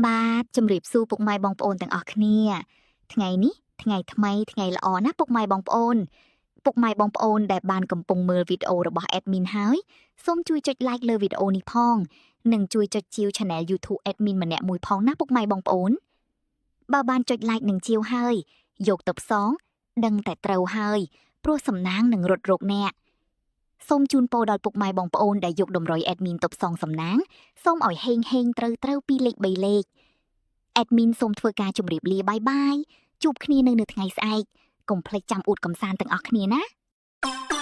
បាទជំរាបសួរពុកម៉ែបងប្អូនទាំងអស់គ្នាថ្ងៃនេះថ្ងៃថ្មីថ្ងៃល្អណាស់ពុកម៉ែបងប្អូនដែលបានកំពុងមើលវីដេអូរបស់ admin ហើយសូមជួយចុច like លើវីដេអូនេះផងនិងជួយចុចជាវ channel YouTube admin ម្នាក់មួយផងណាពុកម៉ែបងប្អូនបើបានចុច like និងជាវហើយយកទៅផ្សងដឹងតែត្រូវហើយព្រោះសំណាងនឹងរត់រកអ្នកសូមជូនពរដល់ពុកម៉ែបងប្អូនដែលយកតម្រុយ admin ទៅផ្សងសំណាងសូមឲ្យហេងត្រូវពីលេខ3លេខ admin សូមធ្វើការជម្រាបលាបាយបាយជួបគ្នានៅថ្ងៃស្អែកកុំភ្លេចចាំអួតកំសាន្តទាំងអស់គ្នាណា